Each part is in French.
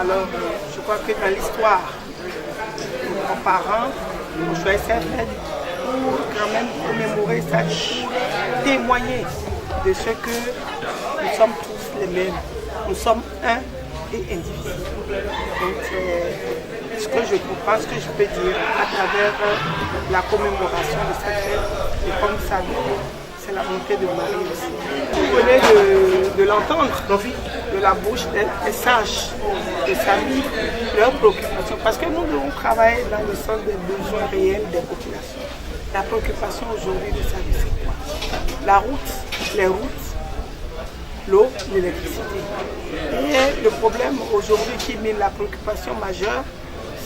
Alors, je crois que dans l'histoire, nos parents ont choisi cette fête pour quand même commémorer ça, pour témoigner de ce que nous sommes tous les mêmes. Nous sommes un et indivisibles. Donc, ce que je comprends, ce que je peux dire à travers la commémoration de cette fête, et comme ça, c'est la montée de Marie aussi. Vous venez de l'entendre de la bouche des sages, de savoir leurs préoccupations, parce que nous devons travailler dans le sens des besoins réels des populations. La préoccupation aujourd'hui de Savi, c'est quoi? La route, les routes, l'eau, l'électricité. Et le problème aujourd'hui qui mène la préoccupation majeure,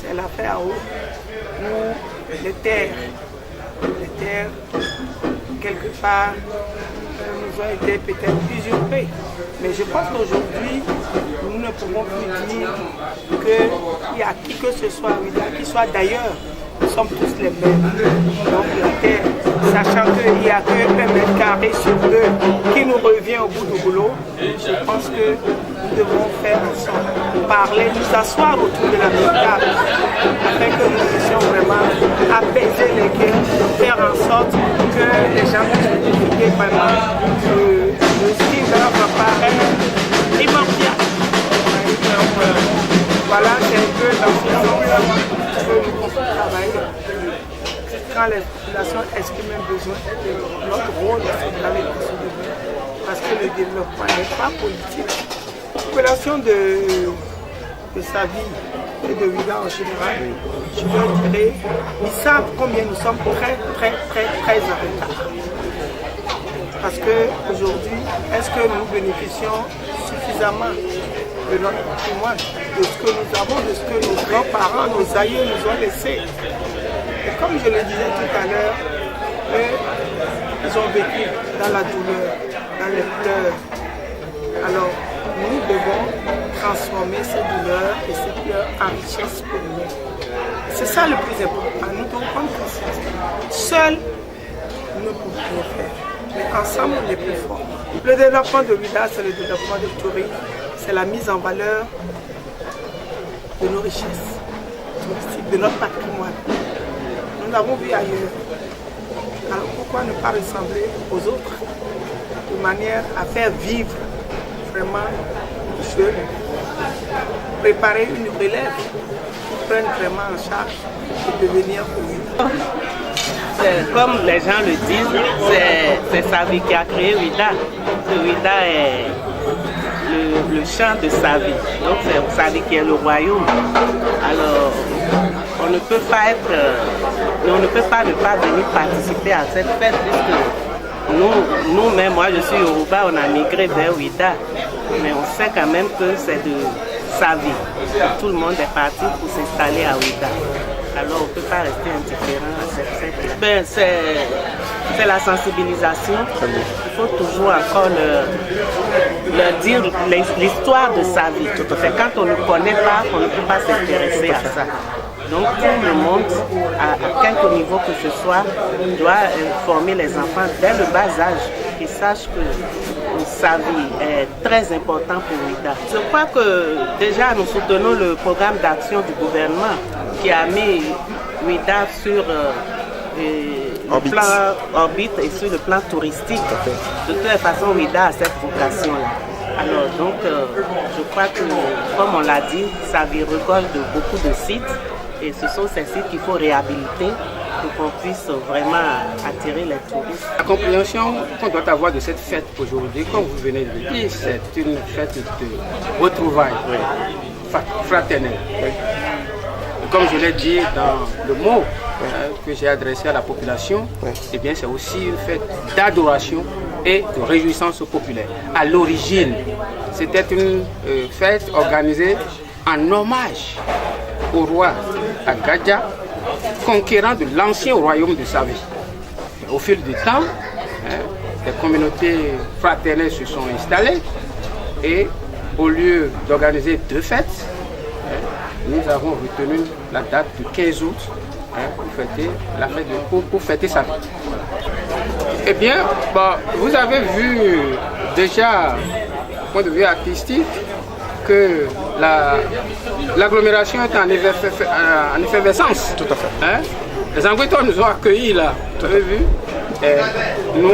c'est l'affaire en haut, où les terres, quelque part, nous ont été peut-être usurpées. Mais je pense qu'aujourd'hui, nous ne pouvons plus dire qu'il y a qui que ce soit, qui soit d'ailleurs, nous sommes tous les mêmes. Donc la terre, sachant qu'il n'y a que 1 mètre carré sur 2 qui nous revient au bout du boulot, je pense que nous devons faire en sorte de parler, nous asseoir autour de la même table, afin que nous puissions vraiment apaiser les cœurs, faire en sorte que les gens puissent profiter vraiment de ce qui leur apparaît primordial. Voilà, c'est un peu dans ce sens-là que nous travaillons. Quand les populations expriment un besoin, notre rôle est d'aller dans ce domaine. Parce que le développement n'est pas politique. La population de Savi et de Ouida en général, je leur dirais, ils savent combien nous sommes très en retard. Parce qu'aujourd'hui, est-ce que nous bénéficions suffisamment de notre patrimoine, de ce que nous avons, de ce que nos grands-parents, nos aïeux nous ont laissé? Et comme je le disais tout à l'heure, ils ont vécu dans la douleur, dans les pleurs. Alors, nous devons transformer ces douleurs et ces pleurs en richesse pour nous. C'est ça le plus important. Nous devons prendre conscience. Seuls, nous ne pouvons rien faire. Mais ensemble, on est plus forts. Le développement de Ouida, c'est le développement du tourisme. C'est la mise en valeur de nos richesses touristiques, de notre patrimoine. Nous l'avons vu ailleurs. Alors pourquoi ne pas ressembler aux autres de manière à faire vivre vraiment les jeunes, préparer une relève qui prenne vraiment en charge et devenir Ouida. Comme les gens le disent, c'est Savi qui a créé Ouida. Ouida est le champ de Savi. Donc c'est Savi qui est le royaume. Alors on ne peut pas ne pas venir participer à cette fête puisque nous-mêmes, moi je suis Yoruba, on a migré vers Ouida. Mais on sait quand même que c'est de Savi. Tout le monde est parti pour s'installer à Ouida. Alors on ne peut pas rester indifférent à cette fête. C'est la sensibilisation. Il faut toujours encore leur dire l'histoire de sa vie. C'est quand on ne connaît pas qu'on ne peut pas s'intéresser à ça. Donc tout le monde, à quelque niveau que ce soit, doit former les enfants dès le bas âge, qu'ils sachent que sa vie est très important pour Ouida. Je crois que déjà nous soutenons le programme d'action du gouvernement qui a mis Ouida sur le plan orbite et sur le plan touristique. De toute façon, Ouida a cette vocation-là. Alors donc, je crois que, comme on l'a dit, sa vie regorge de beaucoup de sites et ce sont ces sites qu'il faut réhabiliter pour qu'on puisse vraiment attirer les touristes. La compréhension qu'on doit avoir de cette fête aujourd'hui, comme vous venez de le dire, c'est une fête de retrouvailles fraternelles. Comme je l'ai dit dans le mot que j'ai adressé à la population, eh bien c'est aussi une fête d'adoration et de réjouissance populaire. À l'origine, c'était une fête organisée en hommage au roi Agadja, conquérant de l'ancien royaume de Savi. Au fil du temps, les communautés fraternelles se sont installées et au lieu d'organiser deux fêtes, nous avons retenu la date du 15 août pour fêter sa vie. Eh bien, vous avez vu déjà, du point de vue artistique, que l'agglomération est en effervescence. Tout à fait. Hein? Les Anguitois nous ont accueillis là, vous avez vu? Et nous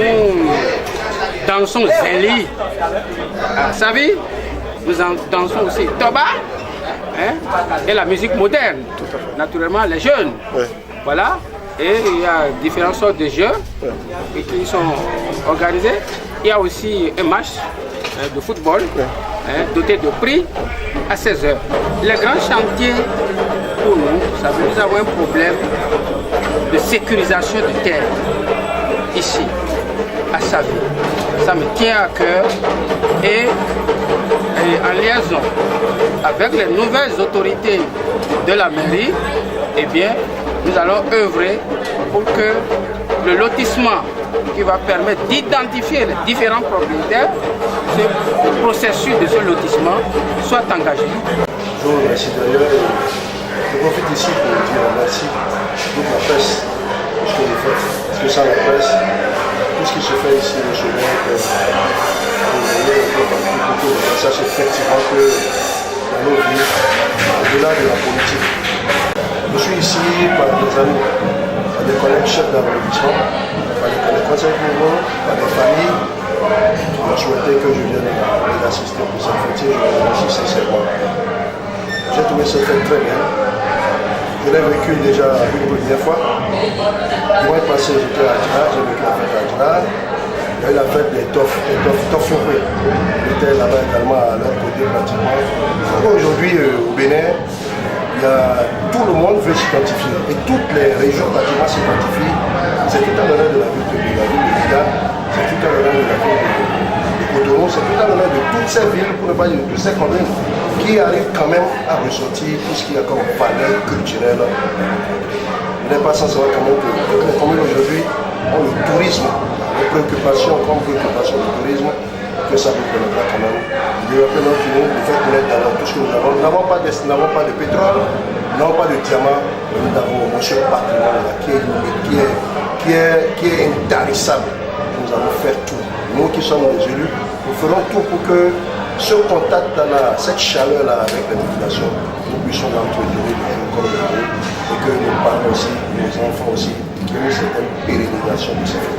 dansons Zéli à Savi, nous dansons aussi Toba, hein? Et la musique moderne, naturellement les jeunes. Oui. Voilà, et il y a différentes sortes de jeux qui sont organisés. Il y a aussi un match de football doté de prix à 16h. Les grands chantiers pour nous, ça veut dire nous avons un problème de sécurisation de terre ici, à Savi. Ça me tient à cœur et en liaison avec les nouvelles autorités de la mairie, eh bien, nous allons œuvrer pour que le lotissement qui va permettre d'identifier les différents propriétaires, le processus de ce lotissement soit engagé. Bonjour, merci d'ailleurs. Je profite ici pour dire merci à toute la presse pour ce que vous faites. Parce que sans la presse, tout ce qui se fait ici, le chemin, on sache effectivement que dans nos vies, au-delà de la politique, je suis ici par des amis, par des collègues chefs d'arrondissement, par des collègues conseils ruraux, par des familles qui ont souhaité que je vienne les assister pour cette fête. Je les remercie sincèrement. J'ai trouvé cette fête très bien. Je l'ai vécu déjà une première fois. Le mois passé, j'étais à Adjara, j'ai vécu la fête à Adjara. Il y a eu la fête des Toforé. J'étais là-bas également à leur côté pratiquement. Aujourd'hui, au Bénin, tout le monde veut s'identifier et toutes les régions pratiquement s'identifient. C'est tout à l'honneur de la ville de Bida, c'est tout à l'honneur de la ville de Cotonou, c'est tout à l'honneur de toutes ces villes, pour ne pas dire de toutes ces communes, qui arrivent quand même à ressortir tout ce qu'il y a comme valeur culturelle. Il n'est pas sans savoir quand même que toutes les communes aujourd'hui ont le tourisme, les préoccupations comme préoccupation du tourisme, que ça vous permettra quand même de développer notre pays, de faire connaître d'abord tout ce que nous avons. Nous n'avons pas de pétrole, nous n'avons pas de diamant, mais nous avons un monsieur patrimoine là, qui est intarissable. Nous allons faire tout. Nous qui sommes des élus, nous ferons tout pour que ce contact, cette chaleur-là avec les populations, nous puissions l'entretenir de jour comme de jour et que nos parents aussi, nos enfants aussi, qu'il y ait une certaine pérennisation de ces fêtes.